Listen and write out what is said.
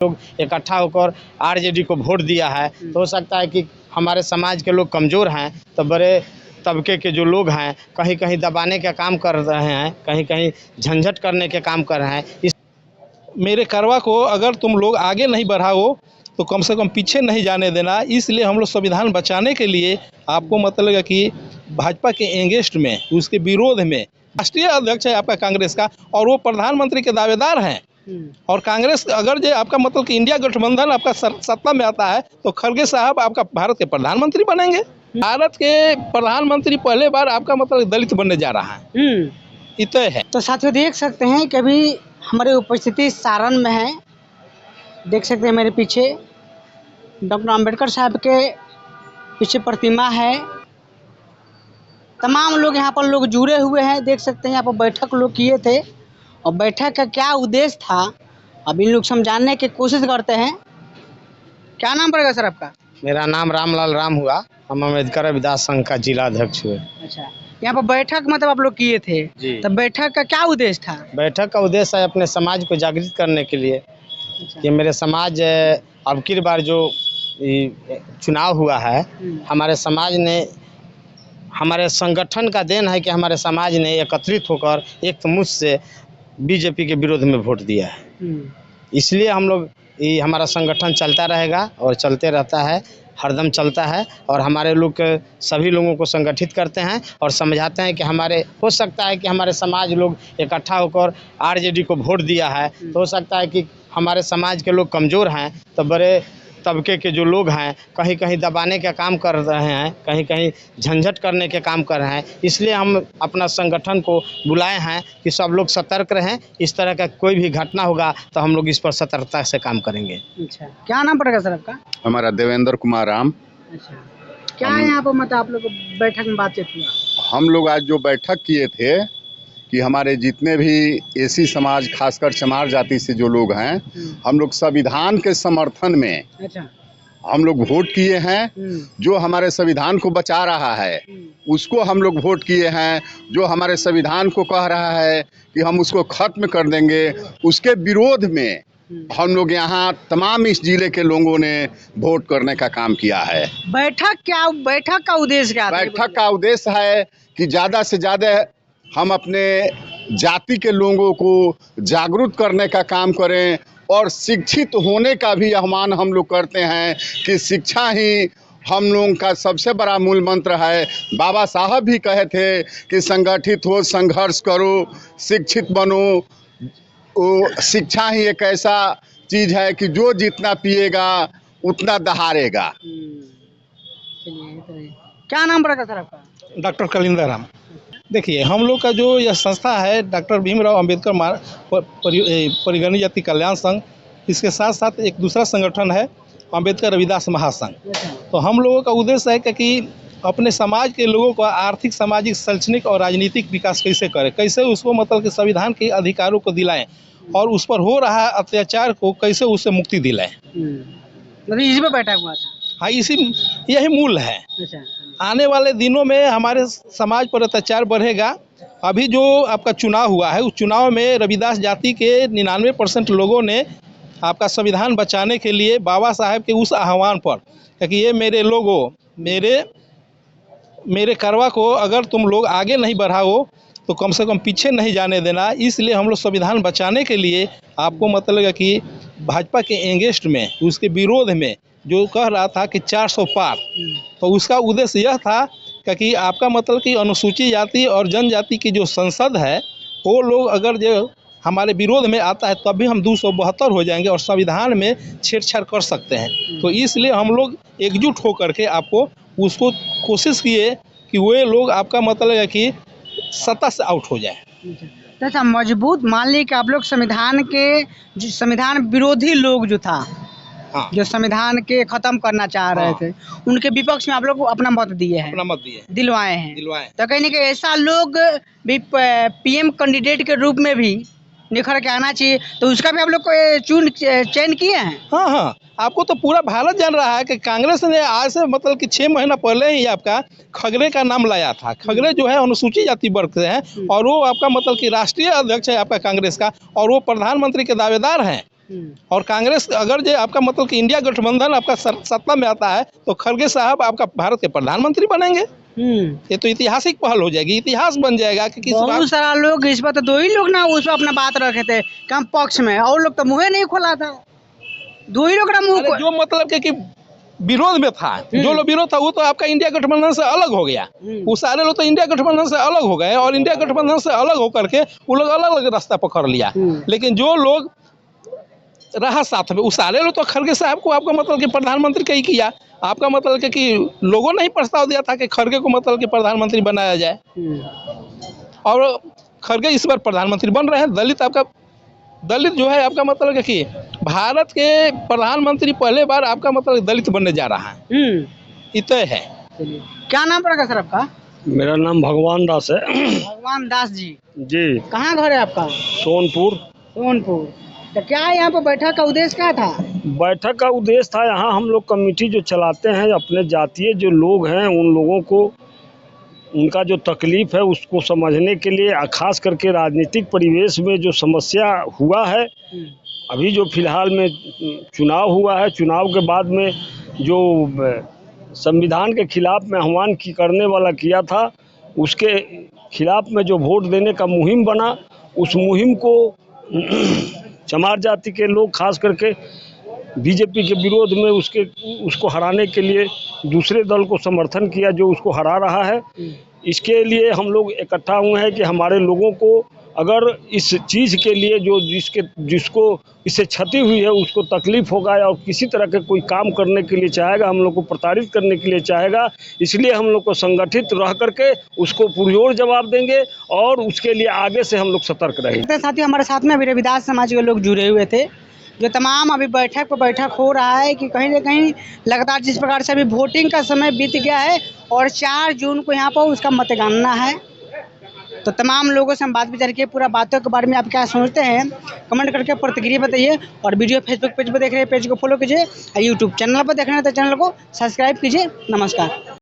लोग इकट्ठा होकर आरजेडी को वोट दिया है, तो हो सकता है कि हमारे समाज के लोग कमज़ोर हैं, तो बड़े तबके के जो लोग हैं कहीं कहीं दबाने का काम कर रहे हैं, कहीं कहीं झंझट करने के काम कर रहे हैं। मेरे करवा को अगर तुम लोग आगे नहीं बढ़ाओ तो कम से कम पीछे नहीं जाने देना। इसलिए हम लोग संविधान बचाने के लिए आपको मतलब है कि भाजपा के एगेंस्ट में, उसके विरोध में, राष्ट्रीय अध्यक्ष है आपका कांग्रेस का और वो प्रधानमंत्री के दावेदार हैं। और कांग्रेस अगर जो आपका मतलब कि इंडिया गठबंधन आपका सत्ता में आता है तो खड़गे साहब आपका भारत के प्रधानमंत्री बनेंगे। भारत के प्रधानमंत्री पहले बार आपका मतलब दलित बनने जा रहा है, इतना है। तो साथियों देख सकते हैं कि अभी हमारी उपस्थिति सारण में है। देख सकते हैं मेरे पीछे डॉक्टर अंबेडकर साहब के पीछे प्रतिमा है। तमाम लोग यहाँ पर लोग जुड़े हुए हैं। देख सकते हैं यहाँ पर बैठक लोग किए थे और बैठक का क्या उद्देश्य था अब इन लोग समझाने की कोशिश करते हैं। क्या नाम पड़ेगा सर आपका? मेरा नाम रामलाल राम हुआ, हम अम्बेडकर रविदास संघ का जिला अध्यक्ष हुए। अच्छा, यहाँ पर बैठक मतलब आप लोग किए थे जी। तो बैठक का क्या उद्देश्य था? बैठक का उद्देश्य है अपने समाज को जागृत करने के लिए। अच्छा। कि मेरे समाज अब की बार जो चुनाव हुआ है, हमारे समाज ने, हमारे संगठन का देन है कि हमारे समाज ने एकत्रित होकर एक मुश्त से बीजेपी के विरोध में वोट दिया है। इसलिए हम लोग, हमारा संगठन चलता रहेगा और चलते रहता है, हरदम चलता है। और हमारे लोग सभी लोगों को संगठित करते हैं और समझाते हैं कि हमारे, हो सकता है कि हमारे समाज लोग इकट्ठा होकर आरजेडी को वोट दिया है, तो हो सकता है कि हमारे समाज के लोग कमज़ोर हैं, तो बड़े तबके के जो लोग हैं कहीं कहीं दबाने का काम कर रहे हैं, कहीं कहीं झंझट करने के काम कर रहे हैं। इसलिए हम अपना संगठन को बुलाए हैं कि सब लोग सतर्क रहें। इस तरह का कोई भी घटना होगा तो हम लोग इस पर सतर्कता से काम करेंगे। अच्छा, क्या नाम पड़ेगा सर आपका? हमारा देवेंद्र कुमार राम। अच्छा, क्या यहाँ पर मतलब आप लोग बैठक में बातचीत हुआ? हम लोग आज जो बैठक किए थे कि हमारे जितने भी एसी समाज, खासकर चमार जाति से जो लोग हैं, हम लोग संविधान के समर्थन में अच्छा हम लोग वोट किए हैं। जो हमारे संविधान को बचा रहा है उसको हम लोग वोट किए हैं। जो हमारे संविधान को कह रहा है कि हम उसको खत्म कर देंगे, उसके विरोध में हम लोग यहाँ तमाम इस जिले के लोगों ने वोट करने का काम किया है। बैठक का उद्देश्य क्या था? बैठक का उद्देश्य है कि ज़्यादा से ज़्यादा हम अपने जाति के लोगों को जागरूक करने का काम करें और शिक्षित होने का भी आह्वान हम लोग करते हैं कि शिक्षा ही हम लोगों का सबसे बड़ा मूल मंत्र है। बाबा साहब भी कहे थे कि संगठित हो, संघर्ष करो, शिक्षित बनो। वो शिक्षा ही एक ऐसा चीज़ है कि जो जितना पिएगा उतना दहाड़ेगा। क्या नाम पड़ेगा सर आपका? डॉक्टर कलिंदर राम। देखिए, हम लोग का जो यह संस्था है डॉक्टर भीमराव अंबेडकर परिगणित जाति कल्याण संघ, इसके साथ साथ एक दूसरा संगठन है अंबेडकर रविदास महासंघ। तो हम लोगों का उद्देश्य है कि अपने समाज के लोगों का आर्थिक, सामाजिक, शैक्षणिक और राजनीतिक विकास कैसे करें, कैसे उसको मतलब कि संविधान के अधिकारों को दिलाएं और उस पर हो रहा अत्याचार को कैसे उससे मुक्ति दिलाएं। मतलब इसी पे बैठा हुआ था? हाँ, यही मूल है। अच्छा। आने वाले दिनों में हमारे समाज पर अत्याचार बढ़ेगा। अभी जो आपका चुनाव हुआ है, उस चुनाव में रविदास जाति के 99% लोगों ने आपका संविधान बचाने के लिए बाबा साहब के उस आह्वान पर कि ये मेरे लोगों, मेरे करवा को अगर तुम लोग आगे नहीं बढ़ाओ तो कम से कम पीछे नहीं जाने देना। इसलिए हम लोग संविधान बचाने के लिए आपको मतलब है कि भाजपा के एगेंस्ट में, उसके विरोध में जो कह रहा था कि 400 पार, तो उसका उद्देश्य यह था कि आपका मतलब कि अनुसूचित जाति और जनजाति की जो संसद है, वो लोग अगर जो हमारे विरोध में आता है तब भी हम 272 हो जाएंगे और संविधान में छेड़छाड़ कर सकते हैं। तो इसलिए हम लोग एकजुट होकर के आपको उसको कोशिश किए कि वे लोग आपका मतलब है कि सत्ता से आउट हो जाए। अच्छा, मजबूत मान लीजिए कि आप लोग संविधान के जो संविधान विरोधी लोग जो था, हाँ, जो संविधान के खत्म करना चाह रहे थे, उनके विपक्ष में आप लोग अपना मत दिए हैं, अपना मत दिए, दिलवाए हैं। तो कहीं ना कहीं ऐसा लोग भी पीएम कैंडिडेट के रूप में भी निखर के आना चाहिए, तो उसका भी आप लोग को चयन किए हैं? हाँ हाँ, आपको तो पूरा भारत जान रहा है कि कांग्रेस ने आज से मतलब कि 6 महीना पहले ही आपका खगड़े का नाम लाया था। खगड़े जो है अनुसूचित जाति वर्ग से हैं और वो आपका मतलब कि राष्ट्रीय अध्यक्ष है आपका कांग्रेस का और वो प्रधानमंत्री के दावेदार हैं। और कांग्रेस अगर जो आपका मतलब कि इंडिया गठबंधन आपका सत्ता में आता है तो खड़गे साहब आपका भारत के प्रधानमंत्री बनेंगे। ये तो ऐतिहासिक पहल हो जाएगी, इतिहास बन जाएगा कि किस बहुत सारा लोग इस पर तो 2 ही लोग ना उस पर अपना बात रखे थे कम पक्ष में, और लोग तो मुँह नहीं खोला था। 2 ही लोग ना मुँह जो मतलब कि विरोध में था, जो लोग विरोध था वो तो आपका इंडिया गठबंधन से अलग हो गया। वो सारे लोग तो इंडिया गठबंधन से अलग हो गए और इंडिया गठबंधन से अलग होकर के वो लोग अलग अलग रास्ता पकड़ लिया। लेकिन जो लोग रहा साथ में, उस सारे लोग तो खड़गे साहब को आपका मतलब कि प्रधानमंत्री का ही किया। आपका मतलब कि लोगों ने ही प्रस्ताव दिया था कि खड़गे को मतलब कि प्रधानमंत्री बनाया जाए, और खड़गे इस बार प्रधानमंत्री बन रहे हैं। दलित जो है आपका मतलब कि भारत के प्रधानमंत्री पहले बार आपका मतलब दलित बनने जा रहा है, ये तय है। क्या नाम पड़ेगा सर आपका? मेरा नाम भगवान दास है। भगवान दास जी, जी, कहाँ घर है आपका? सोनपुर। तो क्या यहाँ पर बैठक का उद्देश्य क्या था? बैठक का उद्देश्य था, यहाँ हम लोग कमेटी जो चलाते हैं, अपने जातीय जो लोग हैं उन लोगों को उनका जो तकलीफ है उसको समझने के लिए, खास करके राजनीतिक परिवेश में जो समस्या हुआ है, अभी जो फिलहाल में चुनाव हुआ है, चुनाव के बाद में जो संविधान के खिलाफ में आह्वान करने वाला किया था, उसके खिलाफ में जो वोट देने का मुहिम बना, उस मुहिम को चमार जाति के लोग खास करके बीजेपी के विरोध में उसको हराने के लिए दूसरे दल को समर्थन किया जो उसको हरा रहा है। इसके लिए हम लोग इकट्ठा हुए हैं कि हमारे लोगों को अगर इस चीज़ के लिए जिसको इससे क्षति हुई है उसको तकलीफ होगा और किसी तरह के कोई काम करने के लिए चाहेगा, हम लोग को प्रताड़ित करने के लिए चाहेगा, इसलिए हम लोग को संगठित रह करके उसको पुरजोर जवाब देंगे और उसके लिए आगे से हम लोग सतर्क रहेंगे। साथियों, हमारे साथ में अभी रविदास समाज के लोग जुड़े हुए थे, जो तमाम अभी बैठक पर बैठक हो रहा है कि कहीं न कहीं लगातार जिस प्रकार से अभी वोटिंग का समय बीत गया है और 4 जून को यहाँ पर उसका मतगणना है, तो तमाम लोगों से हम बात विचार किए। पूरा बातों के बारे में आप क्या सोचते हैं कमेंट करके प्रतिक्रिया बताइए, और वीडियो फेसबुक पेज पर देख रहे हैं पेज को फॉलो कीजिए, यूट्यूब चैनल पर देख रहे हैं तो चैनल को सब्सक्राइब कीजिए। नमस्कार।